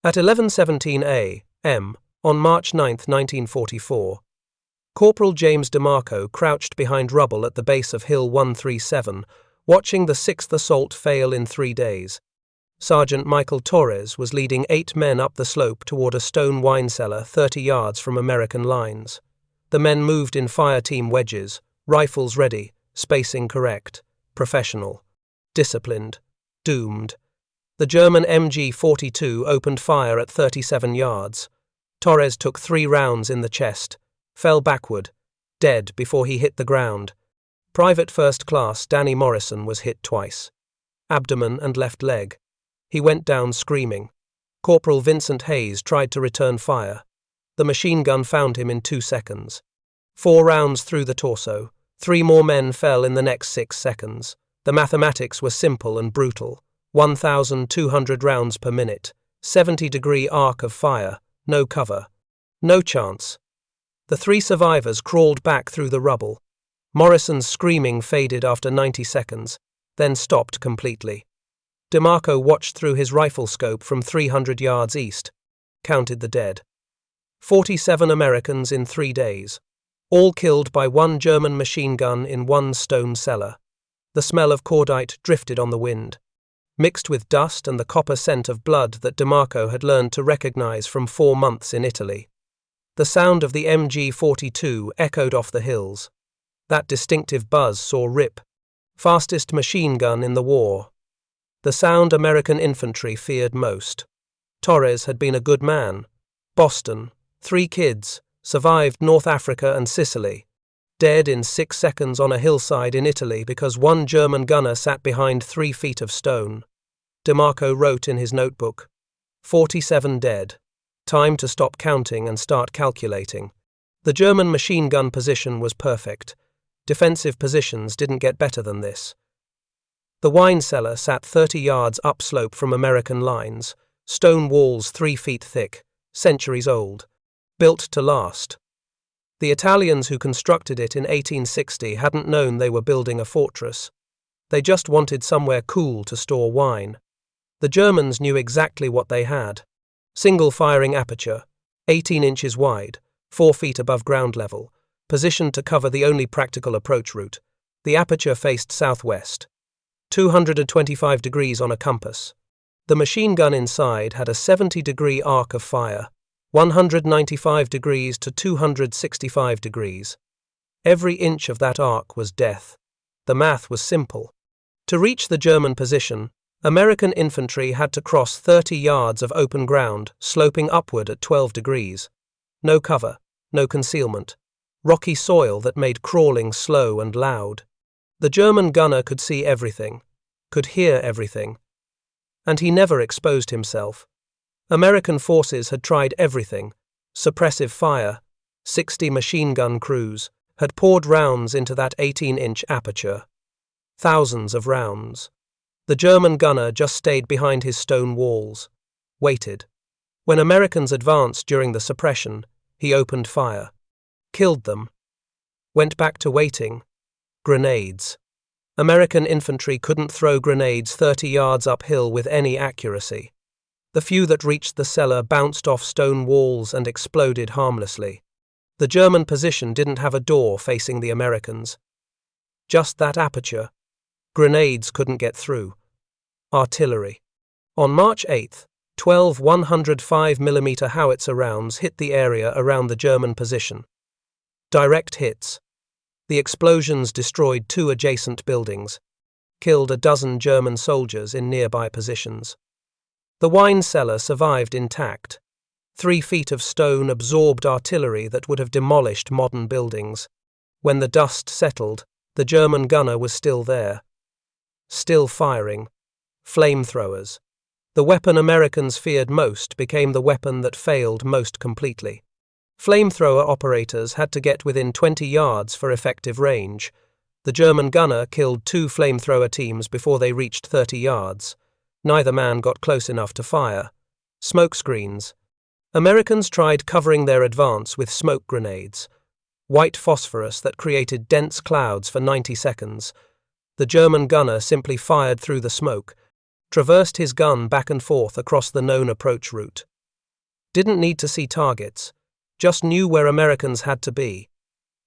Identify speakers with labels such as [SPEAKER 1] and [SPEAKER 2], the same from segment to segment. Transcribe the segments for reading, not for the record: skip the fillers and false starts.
[SPEAKER 1] At 11:17 a.m., on March 9, 1944, Corporal James DeMarco crouched behind rubble at the base of Hill 137, watching the 6th assault fail in 3 days. Sergeant Michael Torres was leading 8 men up the slope toward a stone wine cellar 30 yards from American lines. The men moved in fire team wedges, rifles ready, spacing correct, professional, disciplined, doomed. The German MG-42 opened fire at 37 yards. Torres took 3 rounds in the chest, fell backward, dead before he hit the ground. Private First Class Danny Morrison was hit twice. Abdomen and left leg. He went down screaming. Corporal Vincent Hayes tried to return fire. The machine gun found him in 2 seconds. 4 rounds through the torso. 3 more men fell in the next 6 seconds. The mathematics were simple and brutal. 1,200 rounds per minute. 70-degree arc of fire. No cover. No chance. The 3 survivors crawled back through the rubble. Morrison's screaming faded after 90 seconds, then stopped completely. DeMarco watched through his rifle scope from 300 yards east, counted the dead. 47 Americans in 3 days, all killed by 1 German machine gun in 1 stone cellar. The smell of cordite drifted on the wind, mixed with dust and the copper scent of blood that DeMarco had learned to recognize from 4 months in Italy. The sound of the MG-42 echoed off the hills. That distinctive buzz saw rip, fastest machine gun in the war. The sound American infantry feared most. Torres had been a good man. Boston, 3 kids, survived North Africa and Sicily. Dead in 6 seconds on a hillside in Italy because 1 German gunner sat behind 3 feet of stone. DeMarco wrote in his notebook, 47 dead. Time to stop counting and start calculating. The German machine gun position was perfect. Defensive positions didn't get better than this. The wine cellar sat 30 yards upslope from American lines, stone walls 3 feet thick, centuries old, built to last. The Italians who constructed it in 1860 hadn't known they were building a fortress. They just wanted somewhere cool to store wine. The Germans knew exactly what they had. Single-firing aperture, 18 inches wide, 4 feet above ground level, positioned to cover the only practical approach route. The aperture faced southwest. 225 degrees on a compass. The machine gun inside had a 70-degree arc of fire, 195 degrees to 265 degrees. Every inch of that arc was death. The math was simple. To reach the German position, American infantry had to cross 30 yards of open ground, sloping upward at 12 degrees. No cover, no concealment. Rocky soil that made crawling slow and loud. The German gunner could see everything, could hear everything. And he never exposed himself. American forces had tried everything. Suppressive fire, 60 machine gun crews, had poured rounds into that 18-inch aperture. Thousands of rounds. The German gunner just stayed behind his stone walls, waited. When Americans advanced during the suppression, he opened fire. Killed them. Went back to waiting. Grenades. American infantry couldn't throw grenades 30 yards uphill with any accuracy. The few that reached the cellar bounced off stone walls and exploded harmlessly. The German position didn't have a door facing the Americans. Just that aperture. Grenades couldn't get through. Artillery. On March 8th, 12 105mm howitzer rounds hit the area around the German position. Direct hits. The explosions destroyed 2 adjacent buildings, killed a dozen German soldiers in nearby positions. The wine cellar survived intact. 3 feet of stone absorbed artillery that would have demolished modern buildings. When the dust settled, the German gunner was still there. Still firing. Flamethrowers. The weapon Americans feared most became the weapon that failed most completely. Flamethrower operators had to get within 20 yards for effective range. The German gunner killed 2 flamethrower teams before they reached 30 yards. Neither man got close enough to fire. Smoke screens. Americans tried covering their advance with smoke grenades. White phosphorus that created dense clouds for 90 seconds. The German gunner simply fired through the smoke. traversed his gun back and forth across the known approach route. Didn't need to see targets, just knew where Americans had to be.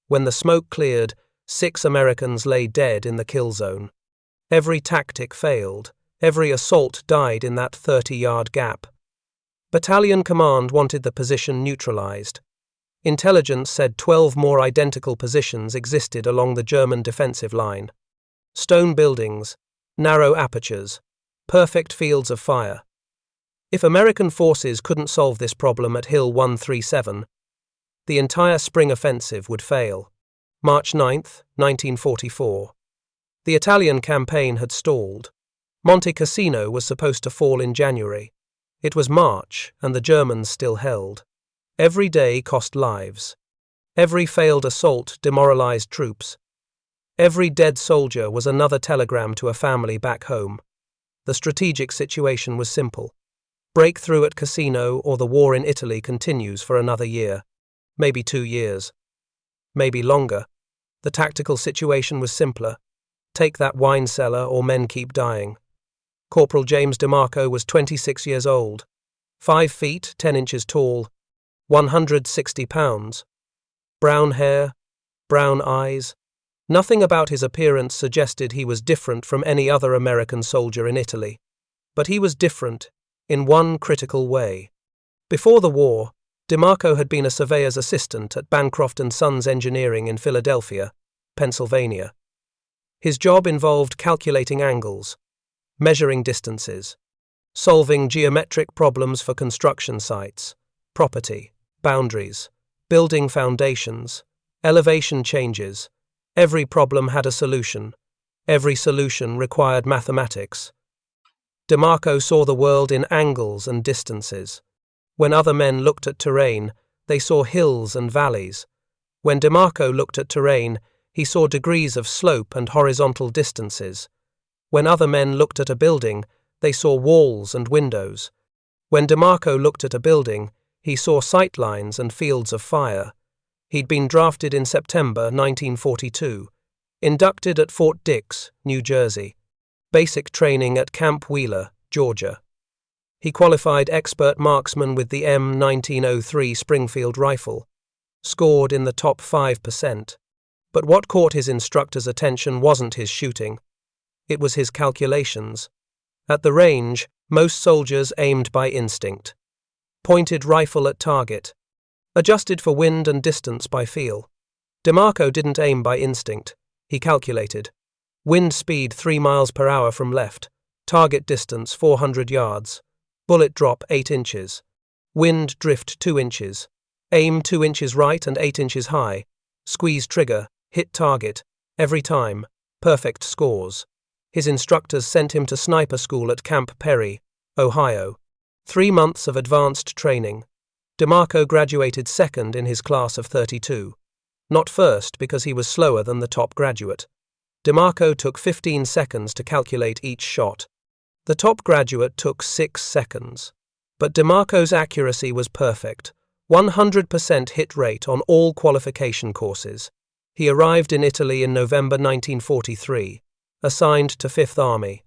[SPEAKER 1] When the smoke cleared, 6 Americans lay dead in the kill zone. Every tactic failed, every assault died in that 30-yard gap. Battalion command wanted the position neutralized. Intelligence said 12 more identical positions existed along the German defensive line. Stone buildings, narrow apertures, perfect fields of fire. If American forces couldn't solve this problem at Hill 137, the entire spring offensive would fail. March 9, 1944. The Italian campaign had stalled. Monte Cassino was supposed to fall in January. It was March, and the Germans still held. Every day cost lives. Every failed assault demoralized troops. Every dead soldier was another telegram to a family back home. The strategic situation was simple. Break through at Cassino, or the war in Italy continues for another year. Maybe 2 years. Maybe longer. The tactical situation was simpler. Take that wine cellar or men keep dying. Corporal James DeMarco was 26 years old, 5 feet 10 inches tall, 160 pounds. Brown hair, brown eyes. Nothing about his appearance suggested he was different from any other American soldier in Italy. But he was different in one critical way. Before the war, DeMarco had been a surveyor's assistant at Bancroft & Sons Engineering in Philadelphia, Pennsylvania. His job involved calculating angles, measuring distances, solving geometric problems for construction sites, property, boundaries, building foundations, elevation changes. Every problem had a solution. Every solution required mathematics. DeMarco saw the world in angles and distances. When other men looked at terrain, they saw hills and valleys. When DeMarco looked at terrain, he saw degrees of slope and horizontal distances. When other men looked at a building, they saw walls and windows. When DeMarco looked at a building, he saw sightlines and fields of fire. He'd been drafted in September 1942, inducted at Fort Dix, New Jersey, basic training at Camp Wheeler, Georgia. He qualified expert marksman with the M1903 Springfield rifle, scored in the top 5%. But what caught his instructor's attention wasn't his shooting. It was his calculations. At the range, most soldiers aimed by instinct. Pointed rifle at target. Adjusted for wind and distance by feel. DeMarco didn't aim by instinct. He calculated. Wind speed 3 miles per hour from left. Target distance 400 yards. Bullet drop 8 inches. Wind drift 2 inches. Aim 2 inches right and 8 inches high. Squeeze trigger. Hit target. Every time. Perfect scores. His instructors sent him to sniper school at Camp Perry, Ohio. 3 months of advanced training. DeMarco graduated second in his class of 32. Not first because he was slower than the top graduate. DeMarco took 15 seconds to calculate each shot. The top graduate took 6 seconds. But DeMarco's accuracy was perfect. 100% hit rate on all qualification courses. He arrived in Italy in November 1943, assigned to 5th Army.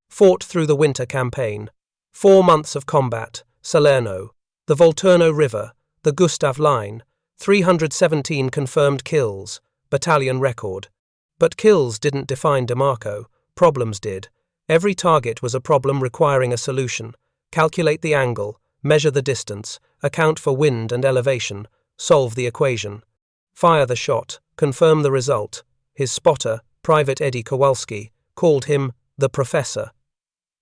[SPEAKER 1] Fought through the winter campaign. 4 months of combat, Salerno, the Volturno River, the Gustav Line, 317 confirmed kills, battalion record. But kills didn't define DeMarco, problems did. Every target was a problem requiring a solution. Calculate the angle, measure the distance, account for wind and elevation, solve the equation. Fire the shot, confirm the result. His spotter, Private Eddie Kowalski, called him the Professor.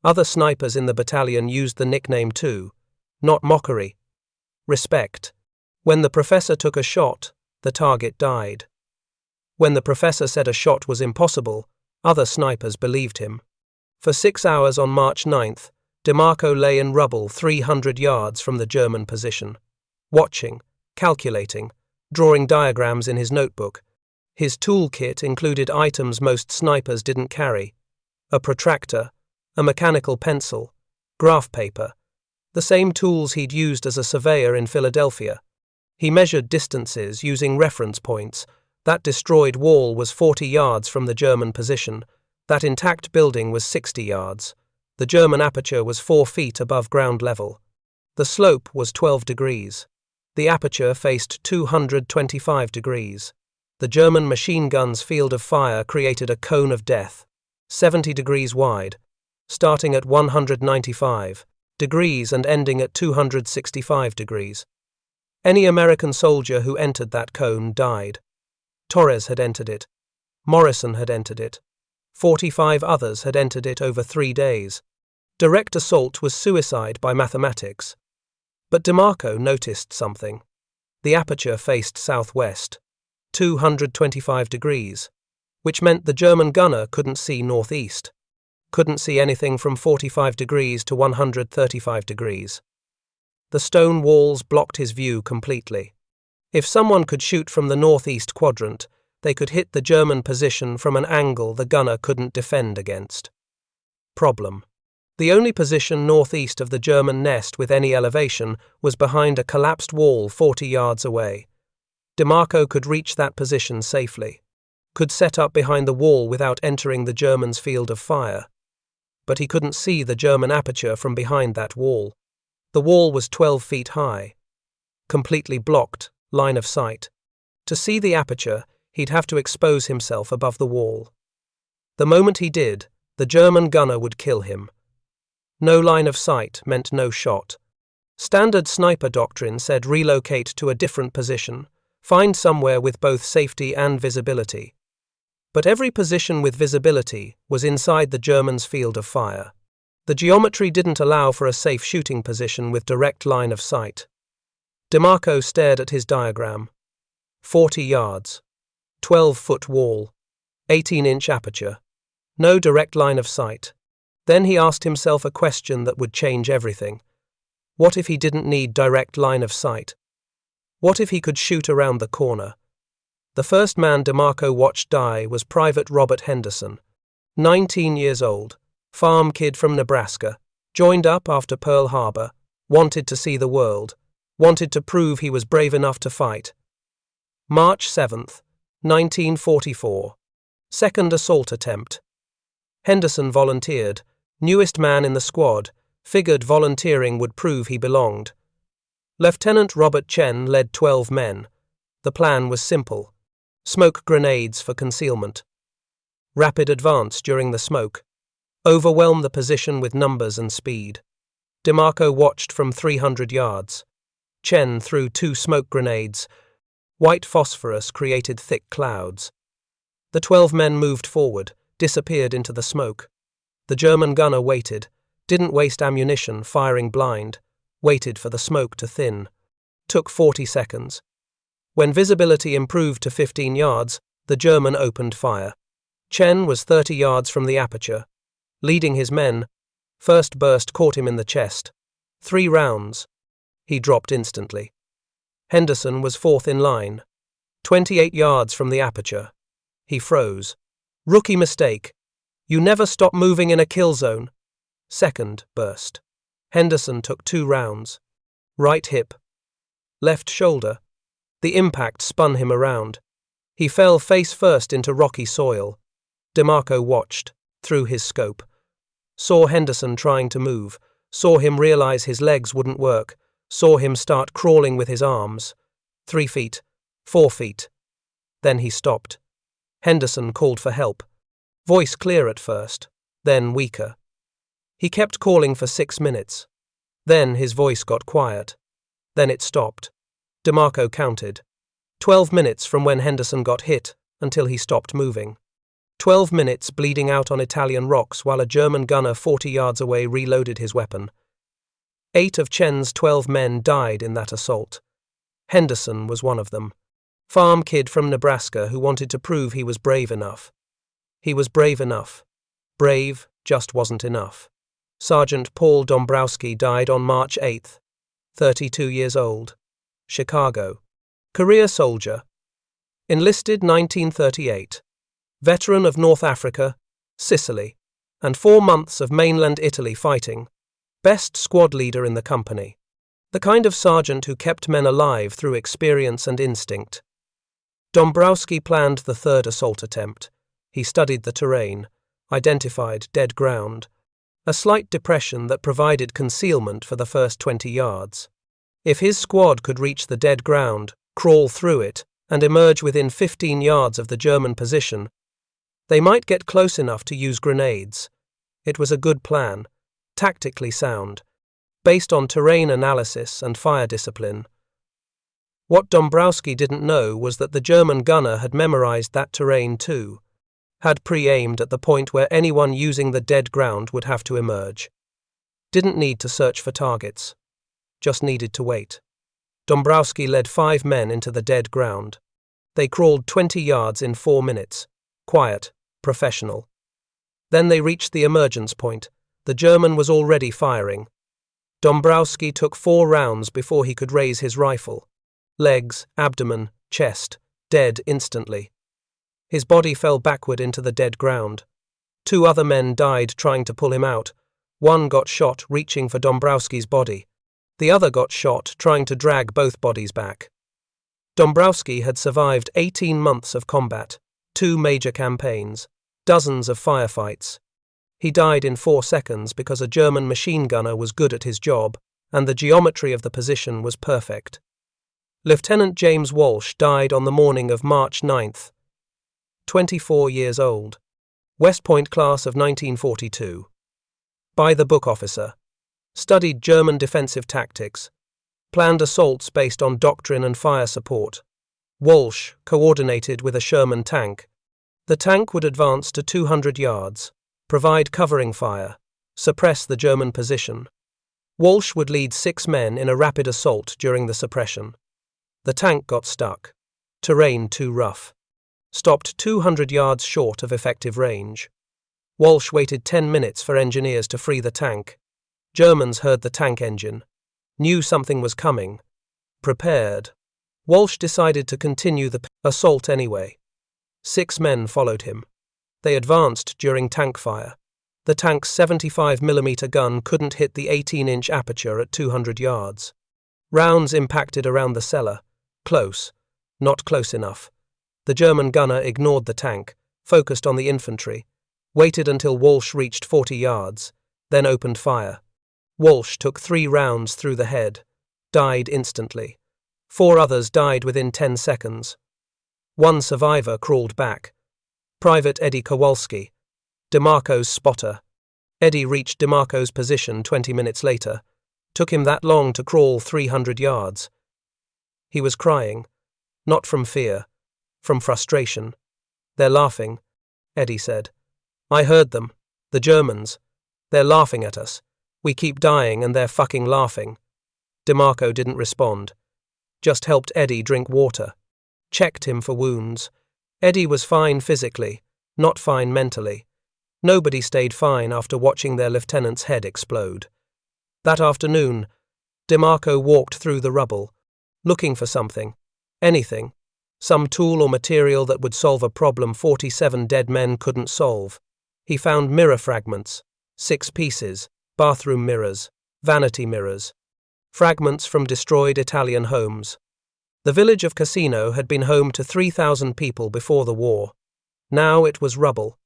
[SPEAKER 1] Other snipers in the battalion used the nickname too. Not mockery. Respect. When the Professor took a shot, the target died. When the Professor said a shot was impossible, other snipers believed him. For 6 hours on March 9th, DeMarco lay in rubble 300 yards from the German position. Watching, calculating, drawing diagrams in his notebook. His toolkit included items most snipers didn't carry. A protractor, a mechanical pencil, graph paper, the same tools he'd used as a surveyor in Philadelphia. He measured distances using reference points. That destroyed wall was 40 yards from the German position. That intact building was 60 yards. The German aperture was 4 feet above ground level. The slope was 12 degrees. The aperture faced 225 degrees. The German machine gun's field of fire created a cone of death, 70 degrees wide, starting at 195 degrees and ending at 265 degrees. Any American soldier who entered that cone died. Torres had entered it. Morrison had entered it. 45 others had entered it over 3 days. Direct assault was suicide by mathematics. But DeMarco noticed something. The aperture faced southwest, 225 degrees, which meant the German gunner couldn't see northeast, couldn't see anything from 45 degrees to 135 degrees. The stone walls blocked his view completely. If someone could shoot from the northeast quadrant, they could hit the German position from an angle the gunner couldn't defend against. Problem. The only position northeast of the German nest with any elevation was behind a collapsed wall 40 yards away. DeMarco could reach that position safely, could set up behind the wall without entering the Germans' field of fire. But he couldn't see the German aperture from behind that wall. The wall was 12 feet high. Completely blocked, line of sight. To see the aperture, he'd have to expose himself above the wall. The moment he did, the German gunner would kill him. No line of sight meant no shot. Standard sniper doctrine said relocate to a different position, find somewhere with both safety and visibility. But every position with visibility was inside the Germans' field of fire. The geometry didn't allow for a safe shooting position with direct line of sight. DeMarco stared at his diagram. 40 yards. 12-foot wall. 18-inch aperture. No direct line of sight. Then he asked himself a question that would change everything. What if he didn't need direct line of sight? What if he could shoot around the corner? The first man DeMarco watched die was Private Robert Henderson, 19 years old, farm kid from Nebraska, joined up after Pearl Harbor, wanted to see the world, wanted to prove he was brave enough to fight. March 7th, 1944. Second assault attempt. Henderson volunteered, newest man in the squad, figured volunteering would prove he belonged. Lieutenant Robert Chen led 12 men. The plan was simple. Smoke grenades for concealment. Rapid advance during the smoke. Overwhelm the position with numbers and speed. DeMarco watched from 300 yards. Chen threw 2 smoke grenades. White phosphorus created thick clouds. The 12 men moved forward, disappeared into the smoke. The German gunner waited, didn't waste ammunition firing blind, waited for the smoke to thin. Took 40 seconds. When visibility improved to 15 yards, the German opened fire. Chen was 30 yards from the aperture. Leading his men, first burst caught him in the chest. 3 rounds. He dropped instantly. Henderson was 4th in line. 28 yards from the aperture. He froze. Rookie mistake. You never stop moving in a kill zone. Second burst. Henderson took 2 rounds. Right hip. Left shoulder. The impact spun him around. He fell face first into rocky soil. DeMarco watched, through his scope. Saw Henderson trying to move. Saw him realize his legs wouldn't work. Saw him start crawling with his arms. 3 feet. 4 feet. Then he stopped. Henderson called for help. Voice clear at first, then weaker. He kept calling for 6 minutes. Then his voice got quiet. Then it stopped. DeMarco counted. 12 minutes from when Henderson got hit until he stopped moving. 12 minutes bleeding out on Italian rocks while a German gunner 40 yards away reloaded his weapon. 8 of Chen's 12 men died in that assault. Henderson was one of them. Farm kid from Nebraska who wanted to prove he was brave enough. He was brave enough. Brave just wasn't enough. Sergeant Paul Dombrowski died on March 8th, 32 years old. Chicago. Career soldier. Enlisted 1938. Veteran of North Africa, Sicily, and 4 months of mainland Italy fighting. Best squad leader in the company. The kind of sergeant who kept men alive through experience and instinct. Dombrowski planned the 3rd assault attempt. He studied the terrain, identified dead ground, a slight depression that provided concealment for the first 20 yards. If his squad could reach the dead ground, crawl through it, and emerge within 15 yards of the German position, they might get close enough to use grenades. It was a good plan, tactically sound, based on terrain analysis and fire discipline. What Dombrowski didn't know was that the German gunner had memorized that terrain too, had pre-aimed at the point where anyone using the dead ground would have to emerge. Didn't need to search for targets, just needed to wait. Dombrowski led 5 men into the dead ground. They crawled 20 yards in 4 minutes, quiet, professional. Then they reached the emergence point. The German was already firing. Dombrowski took 4 rounds before he could raise his rifle. Legs, abdomen, chest, dead instantly. His body fell backward into the dead ground. 2 other men died trying to pull him out. One got shot reaching for Dombrowski's body. The other got shot trying to drag both bodies back. Dombrowski had survived 18 months of combat, 2 major campaigns, dozens of firefights. He died in 4 seconds because a German machine gunner was good at his job, and the geometry of the position was perfect. Lieutenant James Walsh died on the morning of March 9th, 24 years old, West Point class of 1942. By-the-book officer. Studied German defensive tactics. Planned assaults based on doctrine and fire support. Walsh coordinated with a Sherman tank. The tank would advance to 200 yards, provide covering fire, suppress the German position. Walsh would lead 6 men in a rapid assault during the suppression. The tank got stuck. Terrain too rough. Stopped 200 yards short of effective range. Walsh waited 10 minutes for engineers to free the tank. Germans heard the tank engine. Knew something was coming. Prepared. Walsh decided to continue the assault anyway. 6 men followed him. They advanced during tank fire. The tank's 75mm gun couldn't hit the 18-inch aperture at 200 yards. Rounds impacted around the cellar. Close. Not close enough. The German gunner ignored the tank, focused on the infantry, waited until Walsh reached 40 yards, then opened fire. Walsh took 3 rounds through the head, died instantly. 4 others died within 10 seconds. 1 survivor crawled back. Private Eddie Kowalski, DeMarco's spotter. Eddie reached DeMarco's position 20 minutes later. Took him that long to crawl 300 yards. He was crying, not from fear, from frustration. They're laughing, Eddie said. I heard them, the Germans. They're laughing at us. We keep dying and they're fucking laughing. DeMarco didn't respond. Just helped Eddie drink water. Checked him for wounds. Eddie was fine physically, not fine mentally. Nobody stayed fine after watching their lieutenant's head explode. That afternoon, DeMarco walked through the rubble, looking for something, anything, some tool or material that would solve a problem 47 dead men couldn't solve. He found mirror fragments, 6 pieces, bathroom mirrors, vanity mirrors, fragments from destroyed Italian homes. The village of Cassino had been home to 3,000 people before the war. Now it was rubble.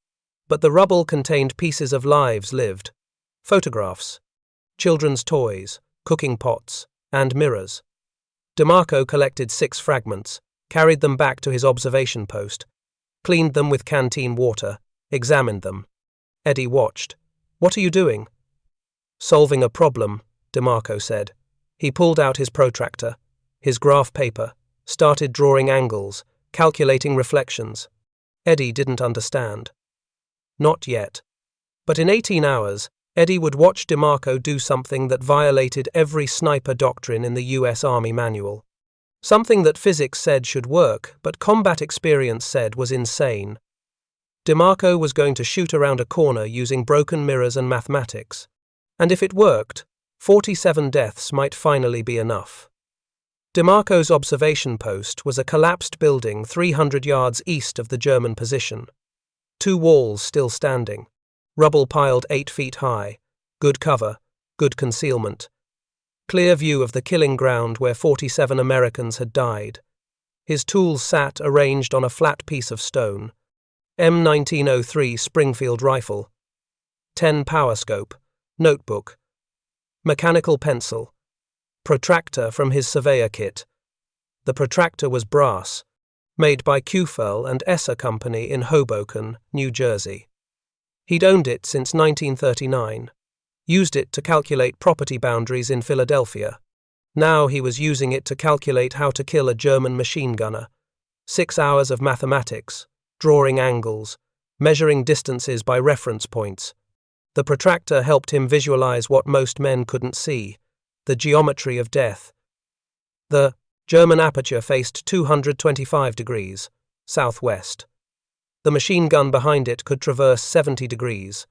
[SPEAKER 1] But the rubble contained pieces of lives lived, photographs, children's toys, cooking pots, and mirrors. DeMarco collected 6 fragments, carried them back to his observation post, cleaned them with canteen water, examined them. Eddie watched. What are you doing? Solving a problem, DeMarco said. He pulled out his protractor, his graph paper, started drawing angles, calculating reflections. Eddie didn't understand. Not yet. But in 18 hours, Eddie would watch DeMarco do something that violated every sniper doctrine in the US Army manual. Something that physics said should work, but combat experience said was insane. DeMarco was going to shoot around a corner using broken mirrors and mathematics. And if it worked, 47 deaths might finally be enough. DeMarco's observation post was a collapsed building 300 yards east of the German position. 2 walls still standing. Rubble piled 8 feet high. Good cover, good concealment. Clear view of the killing ground where 47 Americans had died. His tools sat arranged on a flat piece of stone. M1903 Springfield rifle. 10 power scope, notebook, mechanical pencil, protractor from his surveyor kit. The protractor was brass, made by Kufel and Esser Company in Hoboken, New Jersey. He'd owned it since 1939, used it to calculate property boundaries in Philadelphia. Now he was using it to calculate how to kill a German machine gunner. 6 hours of mathematics, drawing angles, measuring distances by reference points. The protractor helped him visualize what most men couldn't see, the geometry of death. The German aperture faced 225 degrees, southwest. The machine gun behind it could traverse 70 degrees,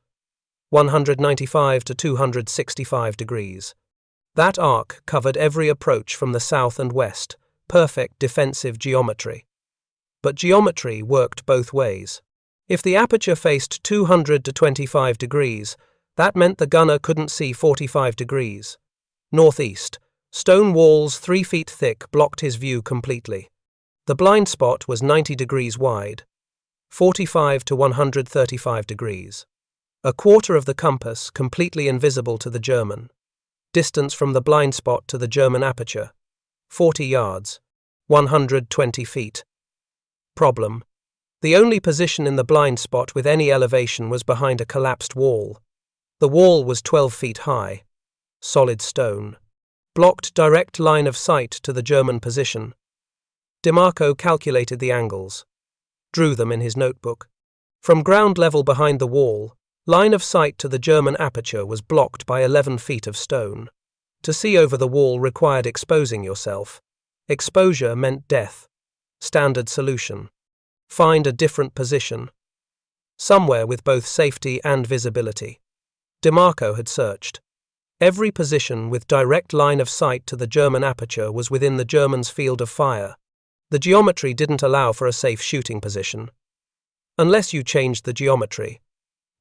[SPEAKER 1] 195 to 265 degrees. That arc covered every approach from the south and west, perfect defensive geometry. But geometry worked both ways. If the aperture faced 225 degrees, that meant the gunner couldn't see 45 degrees. Northeast, stone walls 3 feet thick blocked his view completely. The blind spot was 90 degrees wide, 45 to 135 degrees. A quarter of the compass completely invisible to the German. Distance from the blind spot to the German aperture, 40 yards, 120 feet. Problem. The only position in the blind spot with any elevation was behind a collapsed wall. The wall was 12 feet high, solid stone, blocked direct line of sight to the German position. DeMarco calculated the angles, drew them in his notebook. From ground level behind the wall, line of sight to the German aperture was blocked by 11 feet of stone. To see over the wall required exposing yourself. Exposure meant death. Standard solution. Find a different position. Somewhere with both safety and visibility. DeMarco had searched. Every position with direct line of sight to the German aperture was within the Germans' field of fire. The geometry didn't allow for a safe shooting position. Unless you changed the geometry.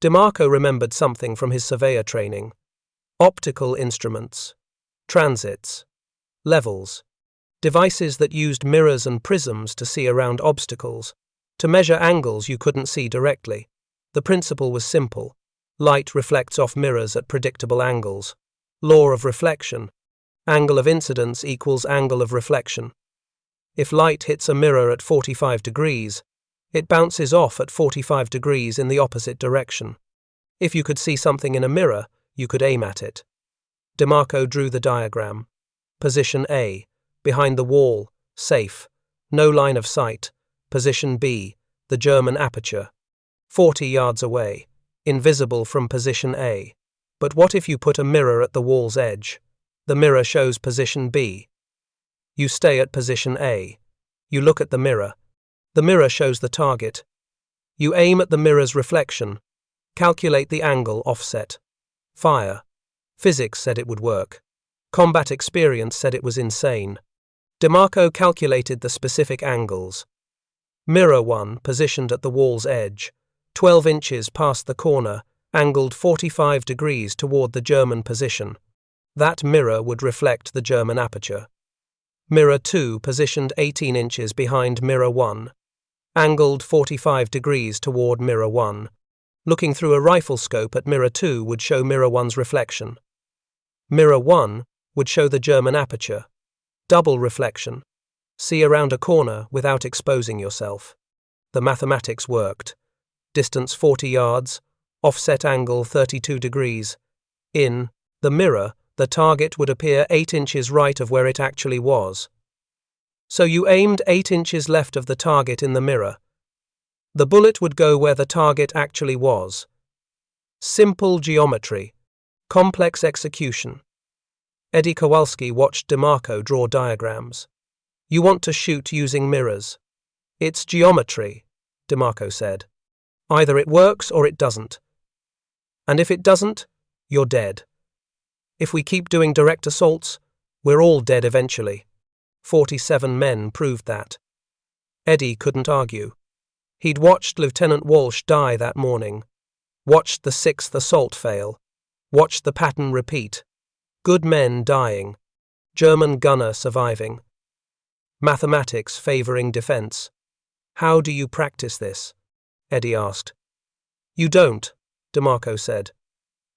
[SPEAKER 1] DeMarco remembered something from his surveyor training. Optical instruments. Transits. Levels. Devices that used mirrors and prisms to see around obstacles, to measure angles you couldn't see directly. The principle was simple. Light reflects off mirrors at predictable angles. Law of reflection. Angle of incidence equals angle of reflection. If light hits a mirror at 45 degrees, it bounces off at 45 degrees in the opposite direction. If you could see something in a mirror, you could aim at it. DeMarco drew the diagram. Position A. Behind the wall, safe, no line of sight. Position B, the German aperture, 40 yards away, invisible from position A. But what if you put a mirror at the wall's edge? The mirror shows position B. You stay at position A. You look at the mirror. The mirror shows the target. You aim at the mirror's reflection. Calculate the angle offset. Fire. Physics said it would work. Combat experience said it was insane. DeMarco calculated the specific angles. Mirror 1 positioned at the wall's edge, 12 inches past the corner, angled 45 degrees toward the German position. That mirror would reflect the German aperture. Mirror 2 positioned 18 inches behind Mirror 1, angled 45 degrees toward Mirror 1. Looking through a rifle scope at Mirror 2 would show Mirror 1's reflection. Mirror 1 would show the German aperture. Double reflection. See around a corner without exposing yourself. The mathematics worked. Distance 40 yards, offset angle 32 degrees. In the mirror, the target would appear 8 inches right of where it actually was. So you aimed 8 inches left of the target in the mirror. The bullet would go where the target actually was. Simple geometry. Complex execution. Eddie Kowalski watched DeMarco draw diagrams. You want to shoot using mirrors. It's geometry, DeMarco said. Either it works or it doesn't. And if it doesn't, you're dead. If we keep doing direct assaults, we're all dead eventually. 47 men proved that. Eddie couldn't argue. He'd watched Lieutenant Walsh die that morning, watched the 6th assault fail, watched the pattern repeat. Good men dying, German gunner surviving. Mathematics favoring defense. How do you practice this? Eddie asked. You don't, DeMarco said.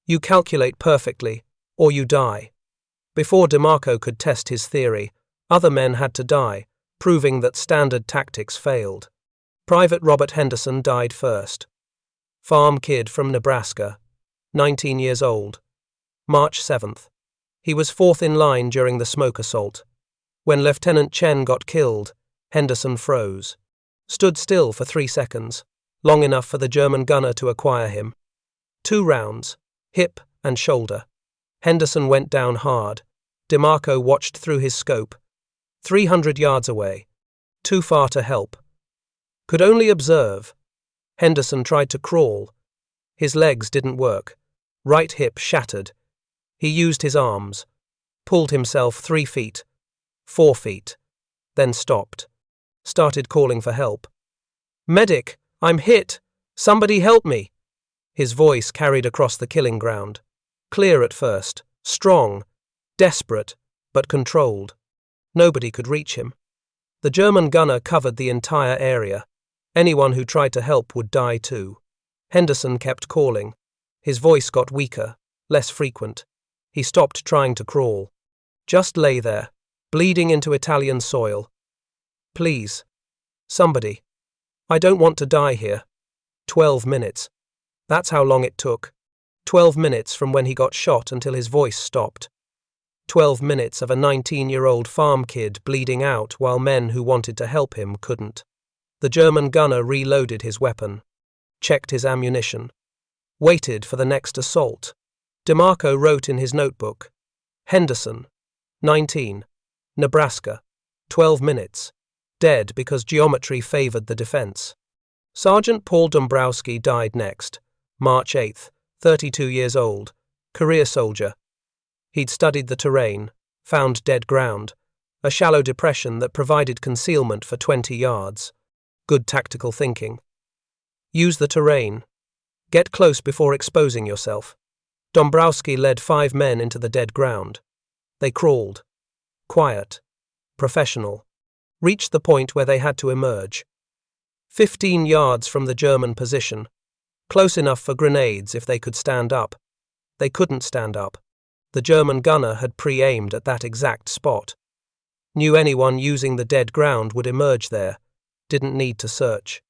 [SPEAKER 1] You calculate perfectly, or you die. Before DeMarco could test his theory, other men had to die, proving that standard tactics failed. Private Robert Henderson died first. Farm kid from Nebraska, 19 years old. March 7th. He was fourth in line during the smoke assault. When Lieutenant Chen got killed, Henderson froze. Stood still for 3 seconds, long enough for the German gunner to acquire him. 2 rounds, hip and shoulder. Henderson went down hard. DeMarco watched through his scope. 300 yards away. Too far to help. Could only observe. Henderson tried to crawl. His legs didn't work. Right hip shattered. He used his arms. Pulled himself 3 feet. 4 feet. Then stopped. Started calling for help. "Medic, I'm hit! Somebody help me!" His voice carried across the killing ground. Clear at first, strong, desperate, but controlled. Nobody could reach him. The German gunner covered the entire area. Anyone who tried to help would die too. Henderson kept calling. His voice got weaker, less frequent. He stopped trying to crawl. Just lay there, bleeding into Italian soil. "Please. Somebody. I don't want to die here." 12 minutes. That's how long it took. 12 minutes from when he got shot until his voice stopped. 12 minutes of a 19-year-old farm kid bleeding out while men who wanted to help him couldn't. The German gunner reloaded his weapon, checked his ammunition, waited for the next assault. DeMarco wrote in his notebook, "Henderson, 19, Nebraska, 12 minutes, dead because geometry favored the defense." Sergeant Paul Dombrowski died next, March 8th, 32 years old, career soldier. He'd studied the terrain, found dead ground, a shallow depression that provided concealment for 20 yards. Good tactical thinking. Use the terrain. Get close before exposing yourself. Dombrowski led 5 men into the dead ground. They crawled. Quiet. Professional. Reached the point where they had to emerge. 15 yards from the German position. Close enough for grenades if they could stand up. They couldn't stand up. The German gunner had pre-aimed at that exact spot. Knew anyone using the dead ground would emerge there. Didn't need to search.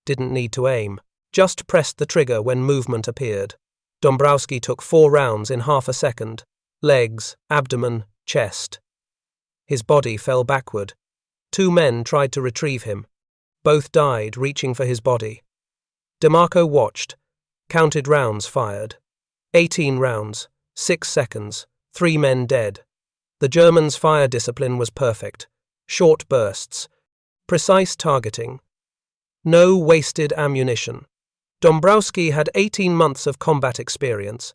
[SPEAKER 1] Didn't need to aim. Just pressed the trigger when movement appeared. Dombrowski took 4 rounds in half a second. Legs, abdomen, chest. His body fell backward. 2 men tried to retrieve him. Both died reaching for his body. DeMarco watched. Counted rounds fired. 18 rounds. 6 seconds. 3 men dead. The Germans' fire discipline was perfect. Short bursts. Precise targeting. No wasted ammunition. Dombrowski had 18 months of combat experience.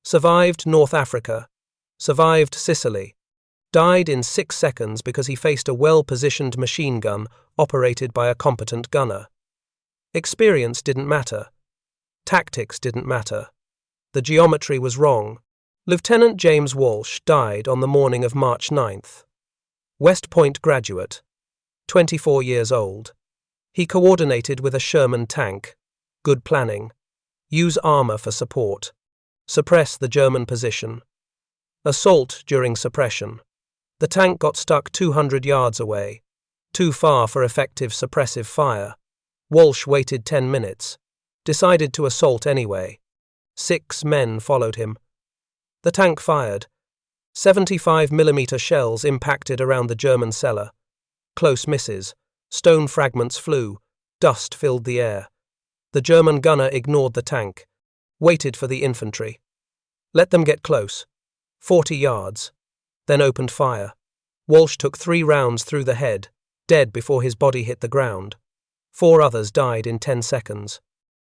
[SPEAKER 1] Survived North Africa. Survived Sicily. Died in 6 seconds because he faced a well-positioned machine gun operated by a competent gunner. Experience didn't matter. Tactics didn't matter. The geometry was wrong. Lieutenant James Walsh died on the morning of March 9th. West Point graduate. 24 years old. He coordinated with a Sherman tank. Good planning. Use armor for support. Suppress the German position. Assault during suppression. The tank got stuck 200 yards away. Too far for effective suppressive fire. Walsh waited 10 minutes. Decided to assault anyway. 6 men followed him. The tank fired. 75mm shells impacted around the German cellar. Close misses. Stone fragments flew. Dust filled the air. The German gunner ignored the tank. Waited for the infantry. Let them get close. 40 yards. Then opened fire. Walsh took 3 rounds through the head, dead before his body hit the ground. 4 others died in 10 seconds.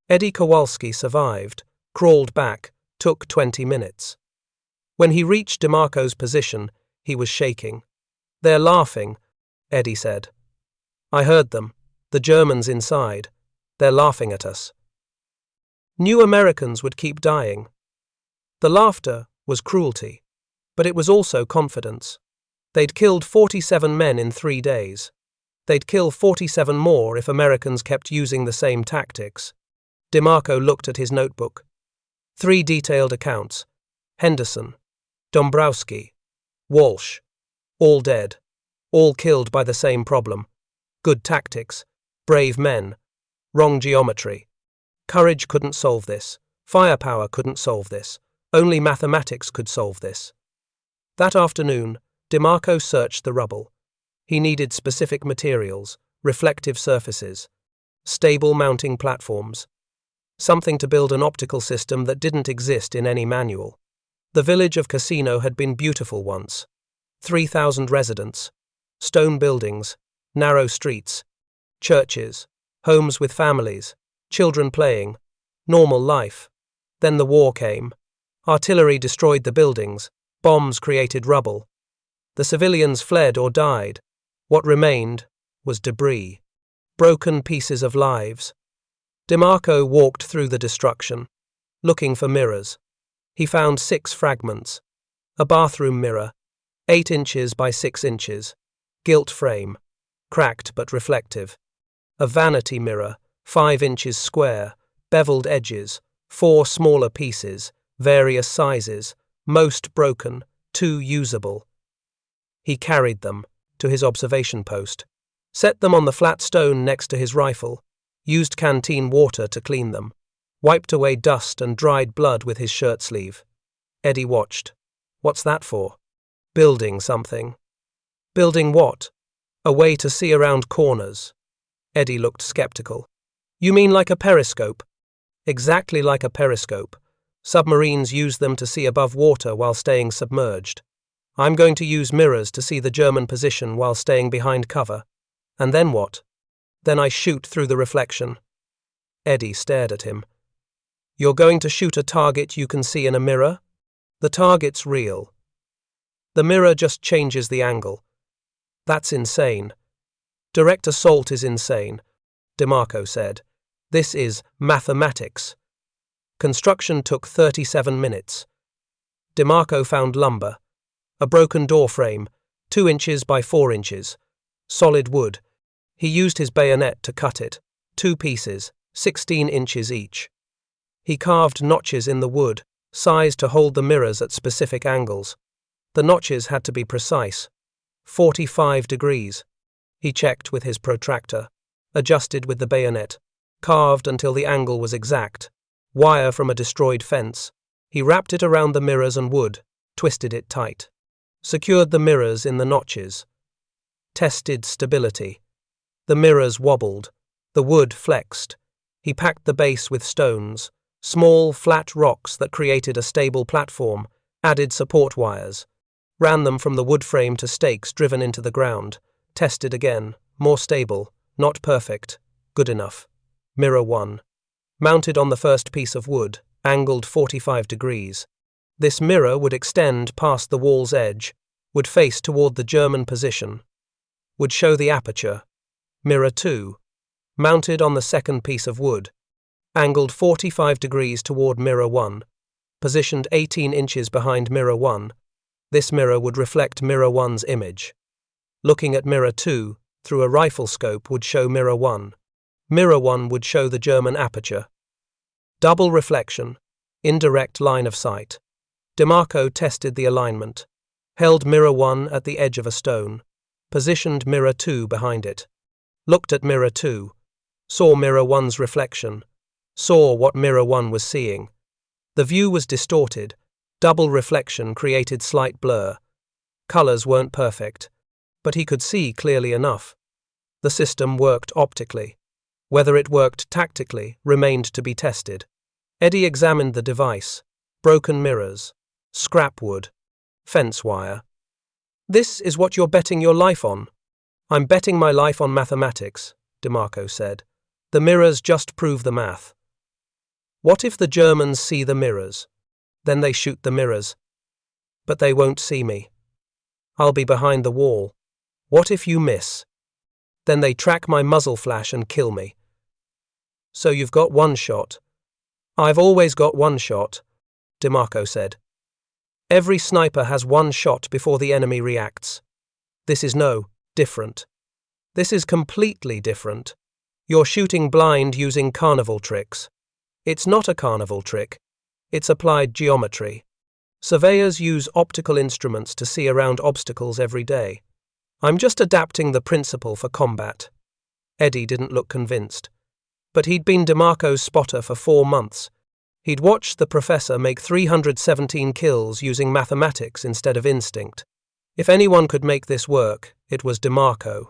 [SPEAKER 1] Eddie Kowalski survived, crawled back, took 20 minutes. When he reached DeMarco's position, he was shaking. "They're laughing," Eddie said. "I heard them. The Germans inside. They're laughing at us." New Americans would keep dying. The laughter was cruelty, but it was also confidence. They'd killed 47 men in 3 days. They'd kill 47 more if Americans kept using the same tactics. DeMarco looked at his notebook. 3 detailed accounts. Henderson, Dombrowski, Walsh. All dead. All killed by the same problem. Good tactics. Brave men. Wrong geometry. Courage couldn't solve this. Firepower couldn't solve this. Only mathematics could solve this. That afternoon, DeMarco searched the rubble. He needed specific materials, reflective surfaces, stable mounting platforms, something to build an optical system that didn't exist in any manual. The village of Casino had been beautiful once. 3,000 residents, stone buildings, narrow streets, churches, homes with families, children playing, normal life. Then the war came. Artillery destroyed the buildings, bombs created rubble. The civilians fled or died. What remained was debris, broken pieces of lives. DeMarco walked through the destruction, looking for mirrors. He found 6 fragments. A bathroom mirror, 8 inches by 6 inches, gilt frame, cracked but reflective. A vanity mirror, 5 inches square, beveled edges, 4 smaller pieces, various sizes, most broken, 2 usable. He carried them to his observation post, set them on the flat stone next to his rifle, used canteen water to clean them, wiped away dust and dried blood with his shirt sleeve. Eddie watched. What's that for? Building something. Building what? A way to see around corners. Eddie looked skeptical. You mean like a periscope? Exactly like a periscope. Submarines use them to see above water while staying submerged. I'm going to use mirrors to see the German position while staying behind cover. And then what? Then I shoot through the reflection. Eddie stared at him. You're going to shoot a target you can see in a mirror? The target's real. The mirror just changes the angle. That's insane. Direct assault is insane, DeMarco said. This is mathematics. Construction took 37 minutes. DeMarco found lumber. A broken door frame, 2 inches by 4 inches. Solid wood. He used his bayonet to cut it. 2 pieces, 16 inches each. He carved notches in the wood, sized to hold the mirrors at specific angles. The notches had to be precise. 45 degrees. He checked with his protractor, adjusted with the bayonet, carved until the angle was exact. Wire from a destroyed fence. He wrapped it around the mirrors and wood, twisted it tight. Secured the mirrors in the notches. Tested stability. The mirrors wobbled. The wood flexed. He packed the base with stones, small, flat rocks that created a stable platform, added support wires. Ran them from the wood frame to stakes driven into the ground. Tested again. More stable. Not perfect. Good enough. Mirror 1. Mounted on the first piece of wood, angled 45 degrees. This mirror would extend past the wall's edge, would face toward the German position, would show the aperture. Mirror 2. Mounted on the second piece of wood, angled 45 degrees toward mirror 1, positioned 18 inches behind mirror 1. This mirror would reflect mirror 1's image. Looking at mirror 2 through a rifle scope would show mirror 1. Mirror 1 would show the German aperture. Double reflection, indirect line of sight. DeMarco tested the alignment, held mirror 1 at the edge of a stone, positioned mirror 2 behind it, looked at mirror 2, saw mirror 1's reflection, saw what mirror 1 was seeing. The view was distorted, double reflection created slight blur. Colors weren't perfect, but he could see clearly enough. The system worked optically. Whether it worked tactically remained to be tested. Eddie examined the device. Broken mirrors, scrap wood, fence wire. This is what you're betting your life on. I'm betting my life on mathematics, DeMarco said. The mirrors just prove the math. What if the Germans see the mirrors? Then they shoot the mirrors. But they won't see me. I'll be behind the wall. What if you miss? Then they track my muzzle flash and kill me. So you've got one shot. I've always got one shot, DeMarco said. Every sniper has one shot before the enemy reacts. This is different. This is completely different. You're shooting blind using carnival tricks. It's not a carnival trick. It's applied geometry. Surveyors use optical instruments to see around obstacles every day. I'm just adapting the principle for combat. Eddie didn't look convinced. But he'd been DeMarco's spotter for 4 months. He'd watched the professor make 317 kills using mathematics instead of instinct. If anyone could make this work, it was DeMarco.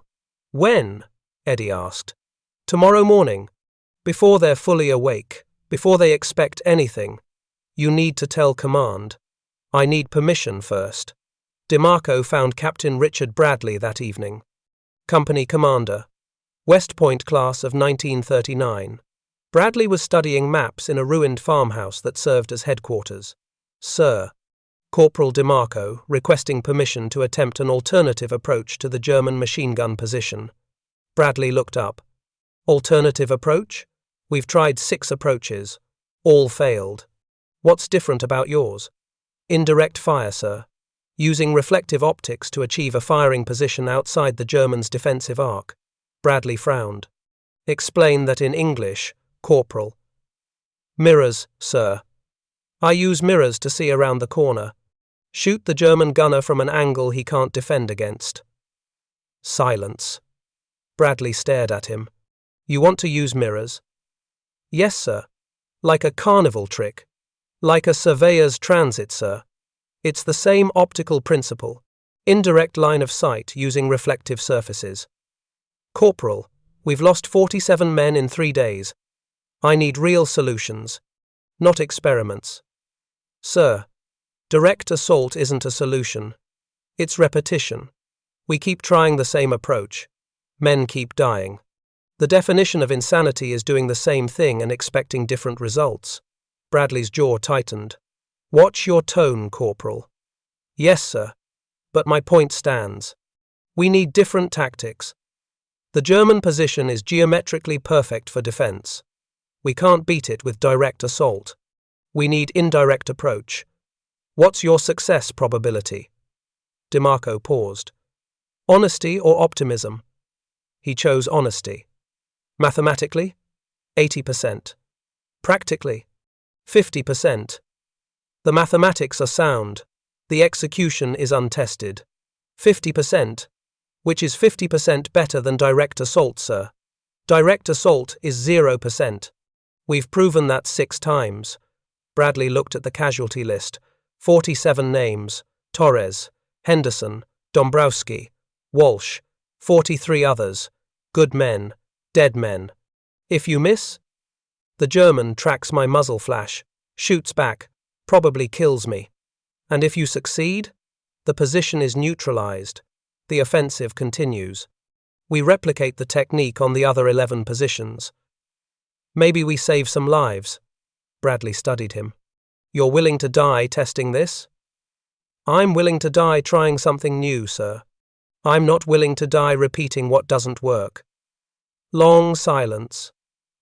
[SPEAKER 1] When? Eddie asked. Tomorrow morning. Before they're fully awake, before they expect anything. You need to tell command. I need permission first. DeMarco found Captain Richard Bradley that evening. Company commander. West Point class of 1939. Bradley was studying maps in a ruined farmhouse that served as headquarters. Sir. Corporal DeMarco, requesting permission to attempt an alternative approach to the German machine gun position. Bradley looked up. Alternative approach? We've tried 6 approaches. All failed. What's different about yours? Indirect fire, sir. Using reflective optics to achieve a firing position outside the Germans' defensive arc. Bradley frowned. Explain that in English, Corporal. Mirrors, sir. I use mirrors to see around the corner. Shoot the German gunner from an angle he can't defend against. Silence. Bradley stared at him. You want to use mirrors? Yes, sir. Like a carnival trick. Like a surveyor's transit, sir. It's the same optical principle. Indirect line of sight using reflective surfaces. Corporal, we've lost 47 men in 3 days. I need real solutions, not experiments. Sir, direct assault isn't a solution. It's repetition. We keep trying the same approach. Men keep dying. The definition of insanity is doing the same thing and expecting different results. Bradley's jaw tightened. Watch your tone, Corporal. Yes, sir. But my point stands. We need different tactics. The German position is geometrically perfect for defense. We can't beat it with direct assault. We need indirect approach. What's your success probability? DeMarco paused. Honesty or optimism? He chose honesty. Mathematically? 80%. Practically? 50%. The mathematics are sound. The execution is untested. 50%, which is 50% better than direct assault, sir. Direct assault is 0%. We've proven that 6 times. Bradley looked at the casualty list. 47 names. Torres, Henderson, Dombrowski, Walsh, 43 others. Good men, dead men. If you miss? The German tracks my muzzle flash, shoots back, probably kills me. And if you succeed, the position is neutralized. The offensive continues. We replicate the technique on the other 11 positions. Maybe we save some lives. Bradley studied him. You're willing to die testing this? I'm willing to die trying something new, sir. I'm not willing to die repeating what doesn't work. Long silence.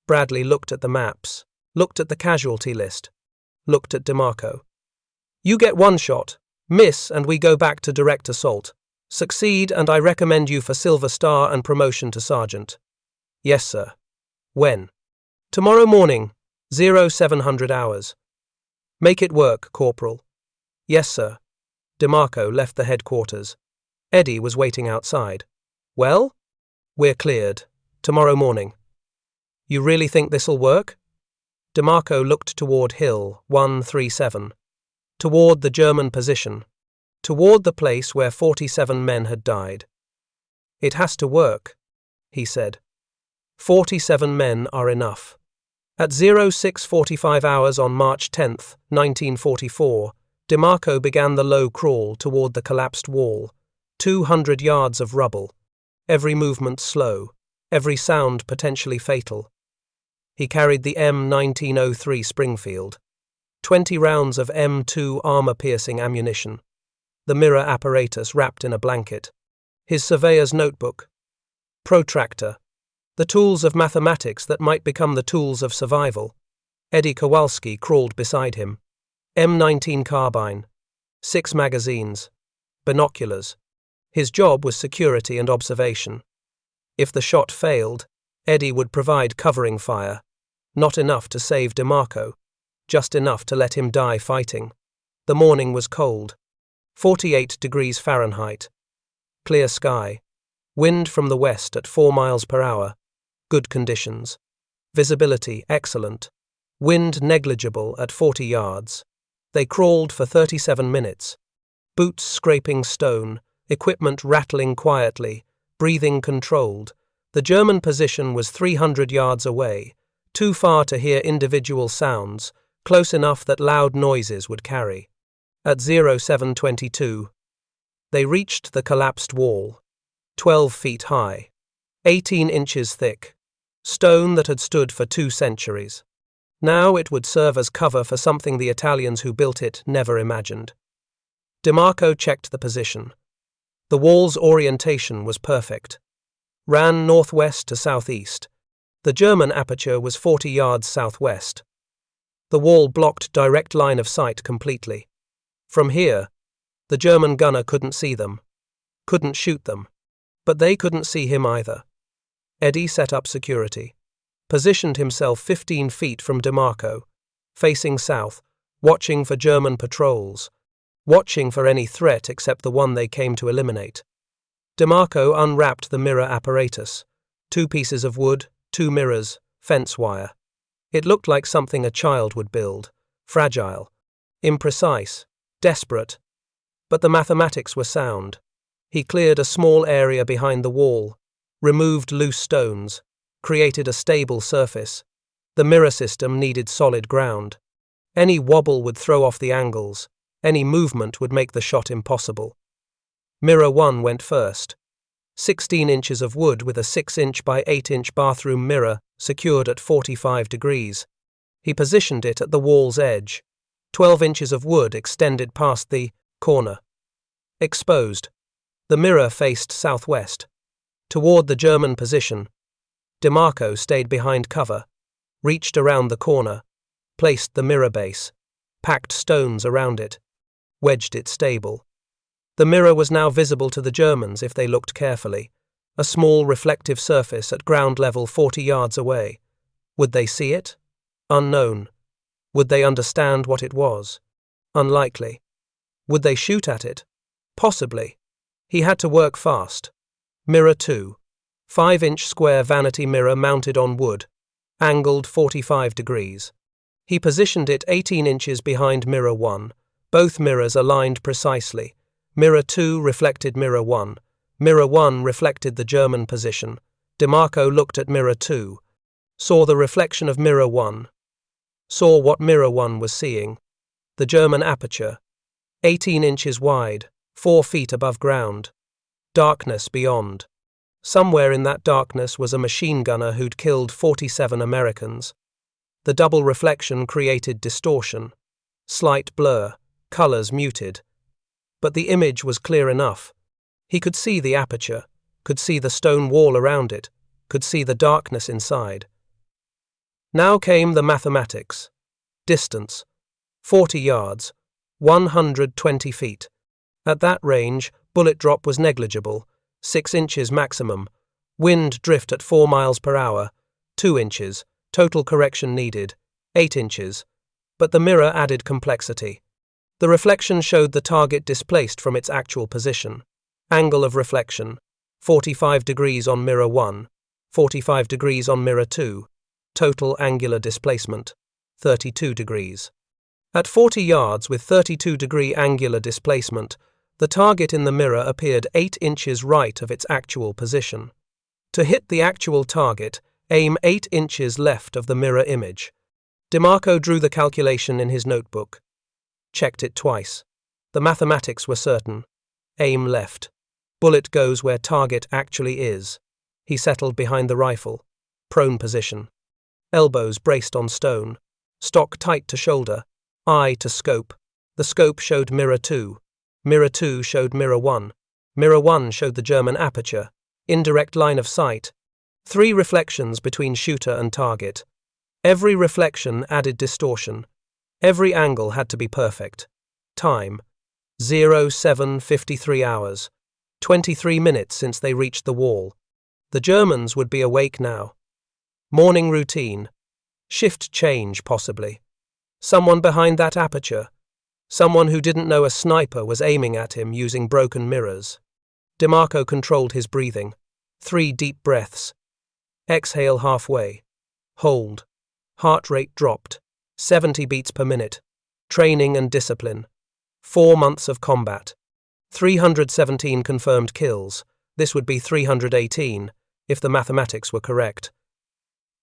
[SPEAKER 1] Bradley looked at the maps, looked at the casualty list, looked at DeMarco. You get 1 shot, miss, and we go back to direct assault. Succeed, and I recommend you for Silver Star and promotion to Sergeant. Yes, sir. When? Tomorrow morning, 0700 hours. Make it work, Corporal. Yes, sir. DeMarco left the headquarters. Eddie was waiting outside. Well? We're cleared. Tomorrow morning. You really think this'll work? DeMarco looked toward Hill 137. Toward the German position. Toward the place where 47 men had died. It has to work, he said. 47 men are enough. At 0645 hours on March 10th, 1944, DeMarco began the low crawl toward the collapsed wall, 200 yards of rubble, every movement slow, every sound potentially fatal. He carried the M1903 Springfield, 20 rounds of M2 armor-piercing ammunition, the mirror apparatus wrapped in a blanket, his surveyor's notebook, protractor, the tools of mathematics that might become the tools of survival. Eddie Kowalski crawled beside him. M19 carbine, 6 magazines, binoculars. His job was security and observation. If the shot failed, Eddie would provide covering fire, not enough to save DeMarco, just enough to let him die fighting. The morning was cold. 48 degrees Fahrenheit. Clear sky. Wind from the west at 4 miles per hour. Good conditions. Visibility excellent. Wind negligible at 40 yards. They crawled for 37 minutes. Boots scraping stone, equipment rattling quietly, breathing controlled. The German position was 300 yards away, too far to hear individual sounds, close enough that loud noises would carry. At 07:22, they reached the collapsed wall, 12 feet high, 18 inches thick, stone that had stood for 2 centuries. Now it would serve as cover for something the Italians who built it never imagined. DeMarco checked the position. The wall's orientation was perfect. Ran northwest to southeast. The German aperture was 40 yards southwest. The wall blocked direct line of sight completely. From here, the German gunner couldn't see them, couldn't shoot them, but they couldn't see him either. Eddie set up security, positioned himself 15 feet from DeMarco, facing south, watching for German patrols, watching for any threat except the one they came to eliminate. DeMarco unwrapped the mirror apparatus, 2 pieces of wood, 2 mirrors, fence wire. It looked like something a child would build, fragile, imprecise, desperate. But the mathematics were sound. He cleared a small area behind the wall, removed loose stones, created a stable surface. The mirror system needed solid ground. Any wobble would throw off the angles. Any movement would make the shot impossible. Mirror 1 went first. 16 inches of wood with a 6-inch by 8-inch bathroom mirror secured at 45 degrees. He positioned it at the wall's edge. 12 inches of wood extended past the corner. Exposed. The mirror faced southwest, toward the German position. DeMarco stayed behind cover, reached around the corner, placed the mirror base, packed stones around it, wedged it stable. The mirror was now visible to the Germans if they looked carefully, a small reflective surface at ground level 40 yards away. Would they see it? Unknown. Would they understand what it was? Unlikely. Would they shoot at it? Possibly. He had to work fast. Mirror 2. 5-inch square vanity mirror mounted on wood, angled 45 degrees. He positioned it 18 inches behind mirror 1, both mirrors aligned precisely. Mirror 2 reflected mirror 1. Mirror 1 reflected the German position. DeMarco looked at mirror 2, saw the reflection of mirror 1, saw what mirror 1 was seeing. The German aperture, 18 inches wide, 4 feet above ground. Darkness beyond. Somewhere in that darkness was a machine gunner who'd killed 47 Americans. The double reflection created distortion. Slight blur, colors muted. But the image was clear enough. He could see the aperture, could see the stone wall around it, could see the darkness inside. Now came the mathematics. Distance, 40 yards, 120 feet. At that range, bullet drop was negligible, 6 inches maximum. Wind drift at 4 miles per hour, 2 inches. Total correction needed, 8 inches. But the mirror added complexity. The reflection showed the target displaced from its actual position. Angle of reflection, 45 degrees on mirror 1, 45 degrees on mirror 2. Total angular displacement, 32 degrees. At 40 yards with 32-degree angular displacement, the target in the mirror appeared 8 inches right of its actual position. To hit the actual target, aim 8 inches left of the mirror image. DeMarco drew the calculation in his notebook. Checked it twice. The mathematics were certain. Aim left. Bullet goes where target actually is. He settled behind the rifle. Prone position. Elbows braced on stone. Stock tight to shoulder. Eye to scope. The scope showed mirror 2. Mirror 2 showed mirror 1. Mirror 1 showed the German aperture. Indirect line of sight. 3 reflections between shooter and target. Every reflection added distortion. Every angle had to be perfect. Time. 07:53 hours. 23 minutes since they reached the wall. The Germans would be awake now. Morning routine. Shift change, possibly. Someone behind that aperture. Someone who didn't know a sniper was aiming at him using broken mirrors. DeMarco controlled his breathing. 3 deep breaths. Exhale halfway. Hold. Heart rate dropped. 70 beats per minute. Training and discipline. 4 months of combat. 317 confirmed kills. This would be 318, if the mathematics were correct.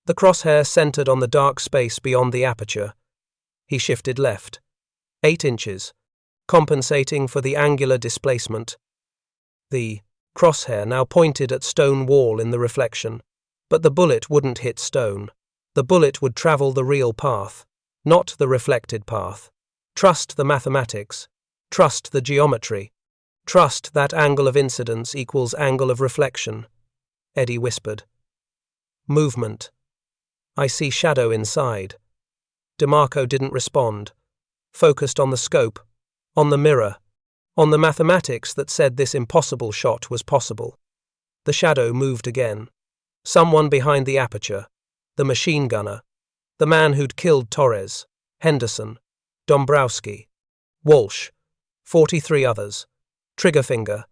[SPEAKER 1] The crosshair centered on the dark space beyond the aperture. He shifted left. 8 inches, compensating for the angular displacement. The crosshair now pointed at stone wall in the reflection, but the bullet wouldn't hit stone. The bullet would travel the real path, not the reflected path. Trust the mathematics. Trust the geometry. Trust that angle of incidence equals angle of reflection, Eddie whispered. Movement. I see shadow inside. DeMarco didn't respond, focused on the scope, on the mirror, on the mathematics that said this impossible shot was possible. The shadow moved again. Someone behind the aperture, the machine gunner, the man who'd killed Torres, Henderson, Dombrowski, Walsh, 43 others. Trigger finger,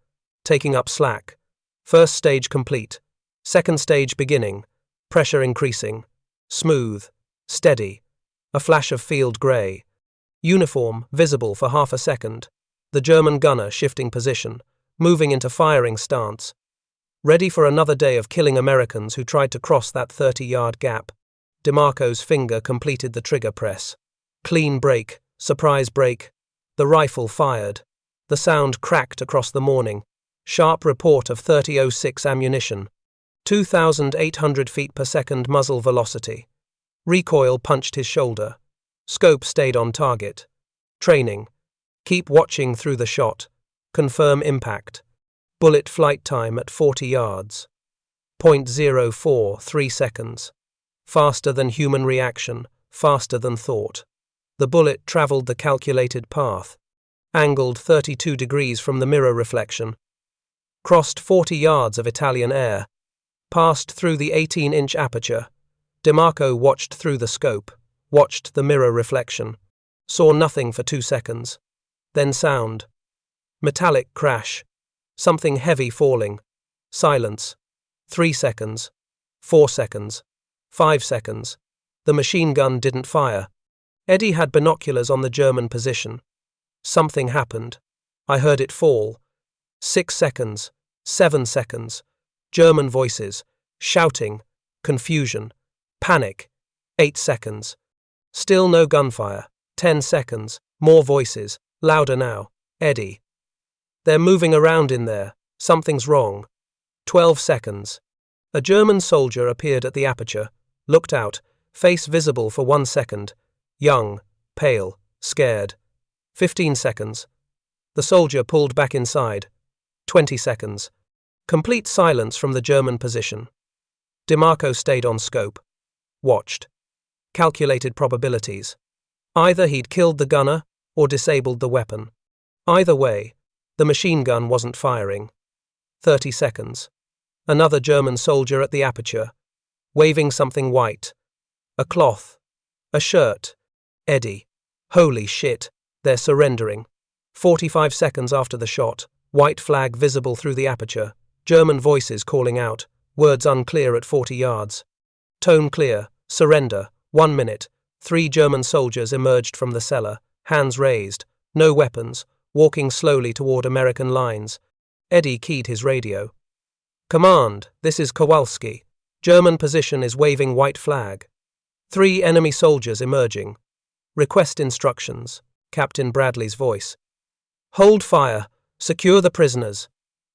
[SPEAKER 1] taking up slack. First stage complete. Second stage beginning. Pressure increasing. Smooth. Steady. A flash of field grey. Uniform visible for half a second. The German gunner shifting position, moving into firing stance. Ready for another day of killing Americans who tried to cross that 30-yard gap. DeMarco's finger completed the trigger press. Clean break. Surprise break. The rifle fired. The sound cracked across the morning. Sharp report of .30-06 ammunition. 2,800 feet per second muzzle velocity. Recoil punched his shoulder. Scope stayed on target. Training. Keep watching through the shot. Confirm impact. Bullet flight time at 40 yards. 0.043 seconds. Faster than human reaction. Faster than thought. The bullet traveled the calculated path. Angled 32 degrees from the mirror reflection. Crossed 40 yards of Italian air. Passed through the 18-inch aperture. DeMarco watched through the scope, watched the mirror reflection. Saw nothing for 2 seconds. Then sound. Metallic crash. Something heavy falling. Silence. 3 seconds. 4 seconds. 5 seconds. The machine gun didn't fire. Eddie had binoculars on the German position. Something happened. I heard it fall. 6 seconds. 7 seconds. German voices. Shouting. Confusion. Panic. 8 seconds. Still no gunfire. 10 seconds. More voices. Louder now. Eddie. They're moving around in there. Something's wrong. 12 seconds. A German soldier appeared at the aperture, looked out, face visible for 1 second. Young, pale, scared. 15 seconds. The soldier pulled back inside. 20 seconds. Complete silence from the German position. DeMarco stayed on scope. Watched. Calculated probabilities. Either he'd killed the gunner or disabled the weapon. Either way, the machine gun wasn't firing. 30 seconds. Another German soldier at the aperture, waving something white. A cloth. A shirt. Eddie. Holy shit. They're surrendering. 45 seconds after the shot, white flag visible through the aperture, German voices calling out, words unclear at 40 yards. Tone clear, surrender, 1 minute. 3 German soldiers emerged from the cellar, hands raised, no weapons, walking slowly toward American lines. Eddie keyed his radio. Command, this is Kowalski. German position is waving white flag. 3 enemy soldiers emerging. Request instructions. Captain Bradley's voice. Hold fire. Secure the prisoners.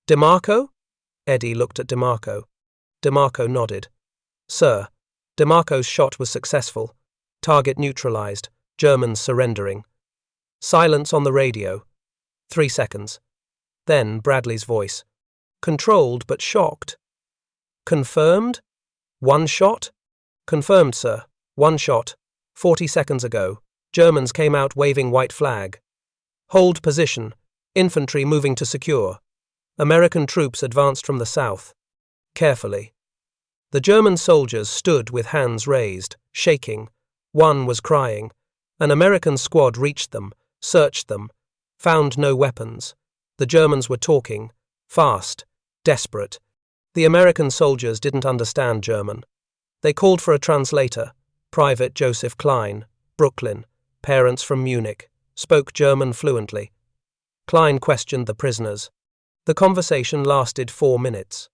[SPEAKER 1] DeMarco? Eddie looked at DeMarco. DeMarco nodded. Sir. DeMarco's shot was successful. Target neutralized. Germans surrendering. Silence on the radio. 3 seconds. Then Bradley's voice. Controlled but shocked. Confirmed? 1 shot? Confirmed, sir. 1 shot. 40 seconds ago. Germans came out waving white flag. Hold position. Infantry moving to secure. American troops advanced from the south. Carefully. The German soldiers stood with hands raised, shaking. One was crying. An American squad reached them, searched them, found no weapons. The Germans were talking, fast, desperate. The American soldiers didn't understand German. They called for a translator. Private Joseph Klein, Brooklyn, parents from Munich, spoke German fluently. Klein questioned the prisoners. The conversation lasted 4 minutes.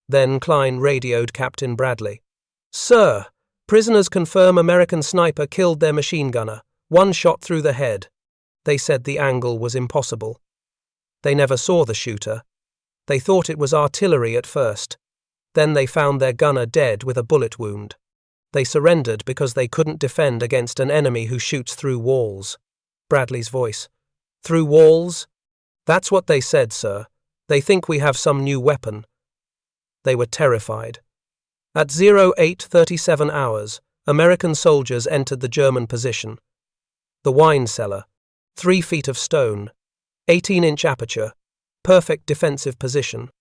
[SPEAKER 1] Then Klein radioed Captain Bradley. "Sir, prisoners confirm American sniper killed their machine gunner, 1 shot through the head." They said the angle was impossible. They never saw the shooter. They thought it was artillery at first. Then they found their gunner dead with a bullet wound. They surrendered because they couldn't defend against an enemy who shoots through walls. Bradley's voice. "Through walls?" "That's what they said, sir. They think we have some new weapon." They were terrified. At 08:37 hours, American soldiers entered the German position. The wine cellar. 3 feet of stone. 18-inch aperture. Perfect defensive position.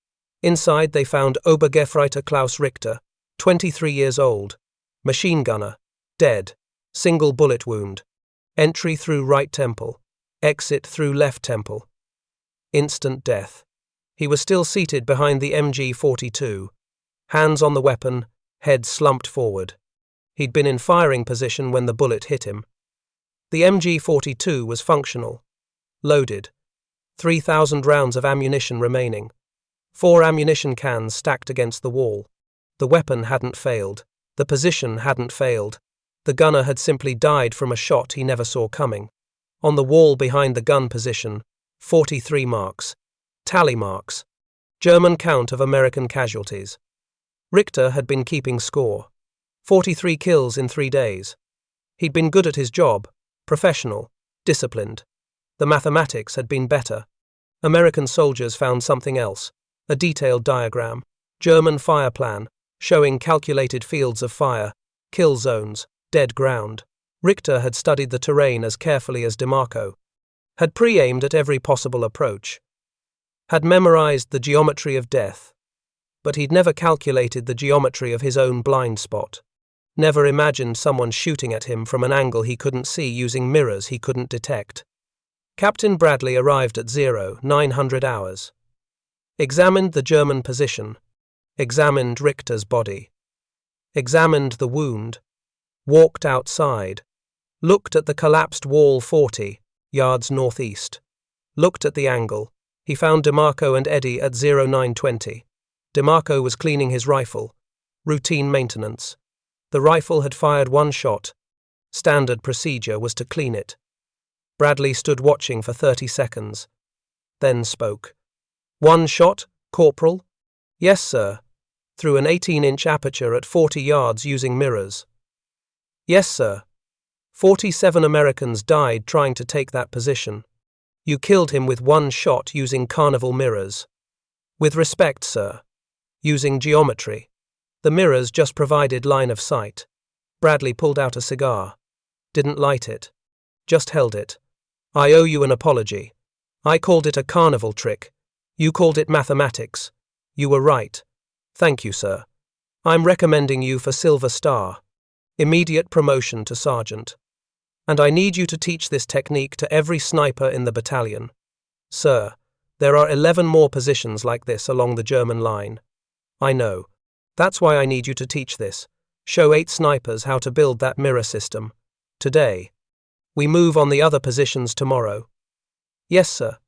[SPEAKER 1] Inside they found Obergefreiter Klaus Richter, 23 years old. Machine gunner. Dead. Single bullet wound. Entry through right temple. Exit through left temple. Instant death. He was still seated behind the MG-42. Hands on the weapon, head slumped forward. He'd been in firing position when the bullet hit him. The MG-42 was functional. Loaded. 3,000 rounds of ammunition remaining. 4 ammunition cans stacked against the wall. The weapon hadn't failed. The position hadn't failed. The gunner had simply died from a shot he never saw coming. On the wall behind the gun position, 43 marks. Tally marks. German count of American casualties. Richter had been keeping score. 43 kills in 3 days. He'd been good at his job, professional, disciplined. The mathematics had been better. American soldiers found something else, a detailed diagram, German fire plan, showing calculated fields of fire, kill zones, dead ground. Richter had studied the terrain as carefully as DeMarco, had pre-aimed at every possible approach, had memorized the geometry of death, but he'd never calculated the geometry of his own blind spot, never imagined someone shooting at him from an angle he couldn't see using mirrors he couldn't detect. Captain Bradley arrived at 0900 hours. Examined the German position. Examined Richter's body. Examined the wound. Walked outside. Looked at the collapsed wall 40 yards northeast. Looked at the angle. He found DeMarco and Eddie at 0920. DeMarco was cleaning his rifle. Routine maintenance. The rifle had fired 1 shot. Standard procedure was to clean it. Bradley stood watching for 30 seconds. Then spoke. "1 shot, Corporal?" "Yes, sir. Through an 18-inch aperture at 40 yards using mirrors." "Yes, sir. 47 Americans died trying to take that position. You killed him with 1 shot using carnival mirrors." "With respect, sir. Using geometry. The mirrors just provided line of sight." Bradley pulled out a cigar. Didn't light it. Just held it. "I owe you an apology. I called it a carnival trick. You called it mathematics. You were right. Thank you, sir. I'm recommending you for Silver Star. Immediate promotion to sergeant. And I need you to teach this technique to every sniper in the battalion. Sir, there are 11 more positions like this along the German line. I know. That's why I need you to teach this. Show 8 snipers how to build that mirror system. Today. We move on the other positions tomorrow." "Yes, sir."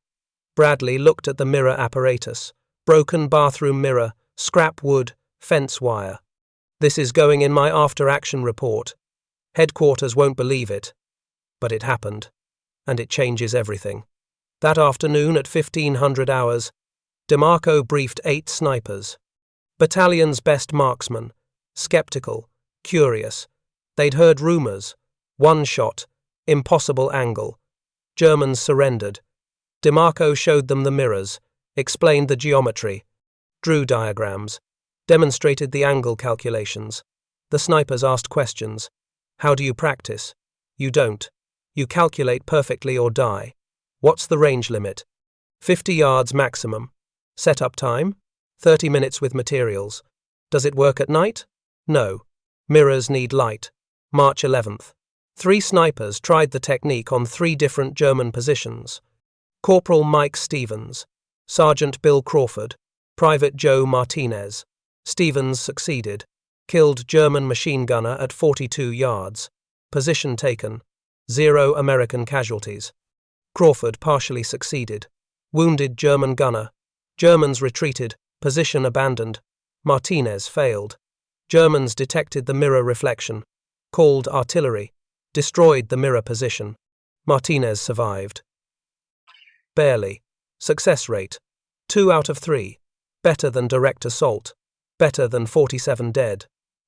[SPEAKER 1] Bradley looked at the mirror apparatus. Broken bathroom mirror, scrap wood, fence wire. "This is going in my after-action report. Headquarters won't believe it. But it happened. And it changes everything." That afternoon at 1500 hours, DeMarco briefed 8 snipers. Battalion's best marksmen. Skeptical, curious. They'd heard rumors. 1 shot. Impossible angle. Germans surrendered. DeMarco showed them the mirrors, explained the geometry, drew diagrams, demonstrated the angle calculations. The snipers asked questions. "How do you practice?" "You don't. You calculate perfectly or die." "What's the range limit?" 50 yards maximum. "Setup time?" 30 minutes with materials. "Does it work at night?" "No. Mirrors need light." March 11th. 3 snipers tried the technique on 3 different German positions. Corporal Mike Stevens, Sergeant Bill Crawford, Private Joe Martinez. Stevens succeeded. Killed German machine gunner at 42 yards. Position taken. 0 American casualties. Crawford partially succeeded. Wounded German gunner. Germans retreated. Position abandoned. Martinez failed. Germans detected the mirror reflection. Called artillery. Destroyed the mirror position. Martinez survived. Barely. Success rate. 2 out of 3. Better than direct assault. Better than 47 dead.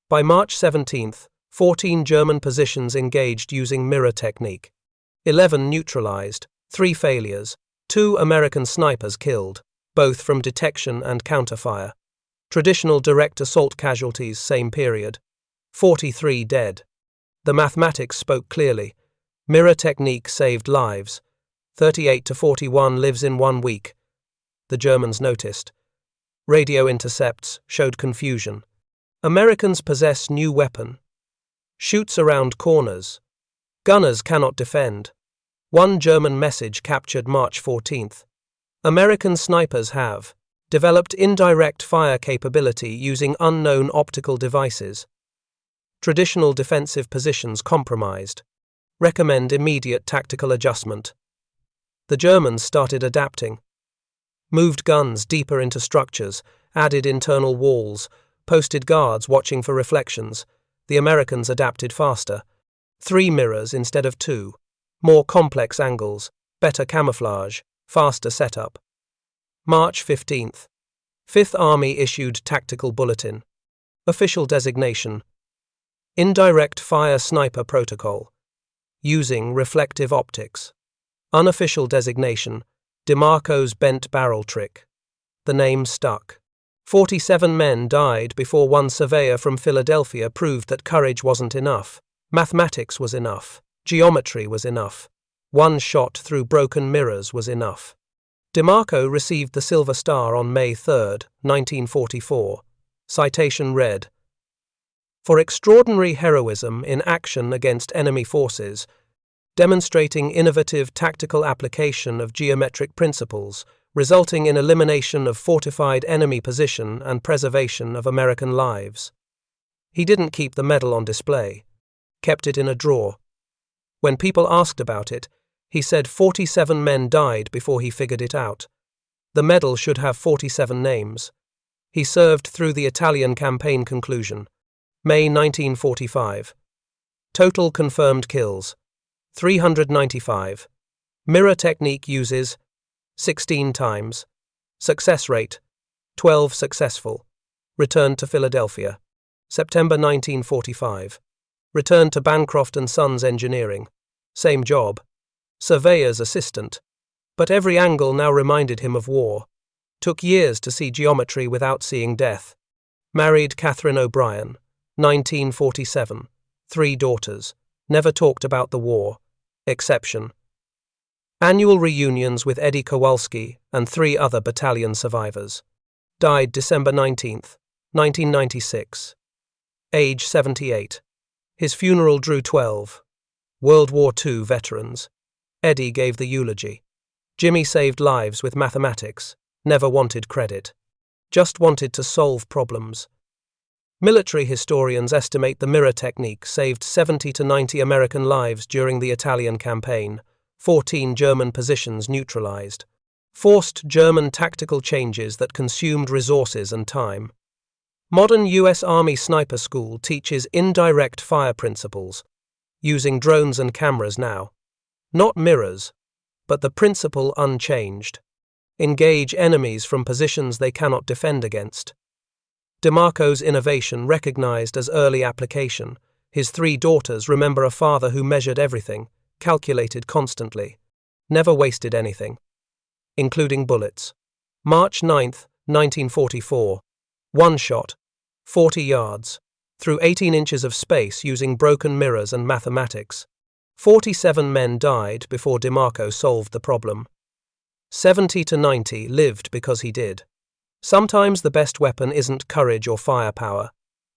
[SPEAKER 1] By March 17, 14 German positions engaged using mirror technique. 11 neutralized, 3 failures, 2 American snipers killed, both from detection and counterfire. Traditional direct assault casualties same period. 43 dead. The mathematics spoke clearly. Mirror technique saved lives. 38 to 41 lives in 1 week. The Germans noticed. Radio intercepts showed confusion. Americans possess new weapon. Shoots around corners. Gunners cannot defend. 1 German message captured March 14. American snipers have developed indirect fire capability using unknown optical devices. Traditional defensive positions compromised. Recommend immediate tactical adjustment. The Germans started adapting. Moved guns deeper into structures, added internal walls, posted guards watching for reflections. The Americans adapted faster. 3 mirrors instead of 2. More complex angles, better camouflage, faster setup. March 15th. 5th Army issued tactical bulletin. Official designation. Indirect fire sniper protocol. Using reflective optics. Unofficial designation. DeMarco's bent barrel trick. The name stuck. 47 men died before 1 surveyor from Philadelphia proved that courage wasn't enough. Mathematics was enough. Geometry was enough. 1 shot through broken mirrors was enough. DeMarco received the Silver Star on May 3, 1944. Citation read, "For extraordinary heroism in action against enemy forces, demonstrating innovative tactical application of geometric principles, resulting in elimination of fortified enemy position and preservation of American lives." He didn't keep the medal on display, kept it in a drawer. When people asked about it, he said 47 men died before he figured it out. The medal should have 47 names. He served through the Italian campaign conclusion. May 1945. Total confirmed kills. 395. Mirror technique uses 16 times. Success rate 12 successful. Returned to Philadelphia. September 1945. Returned to Bancroft and Sons Engineering. Same job. Surveyor's assistant. But every angle now reminded him of war. Took years to see geometry without seeing death. Married Catherine O'Brien. 1947. 3 daughters. Never talked about the war. Exception. Annual reunions with Eddie Kowalski and 3 other battalion survivors. Died December 19, 1996. Age 78. His funeral drew 12. World War II veterans. Eddie gave the eulogy. Jimmy saved lives with mathematics. Never wanted credit. Just wanted to solve problems. Military historians estimate the mirror technique saved 70 to 90 American lives during the Italian campaign, 14 German positions neutralized, forced German tactical changes that consumed resources and time. Modern U.S. Army Sniper School teaches indirect fire principles, using drones and cameras now. Not mirrors, but the principle unchanged. Engage enemies from positions they cannot defend against. DeMarco's innovation recognized as early application. His 3 daughters remember a father who measured everything, calculated constantly, never wasted anything, including bullets. March 9, 1944. 1 shot, 40 yards, through 18 inches of space using broken mirrors and mathematics. 47 men died before DeMarco solved the problem. 70 to 90 lived because he did. Sometimes the best weapon isn't courage or firepower.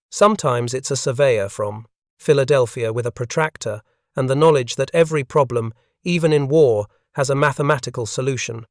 [SPEAKER 1] Sometimes it's a surveyor from Philadelphia with a protractor and the knowledge that every problem, even in war, has a mathematical solution.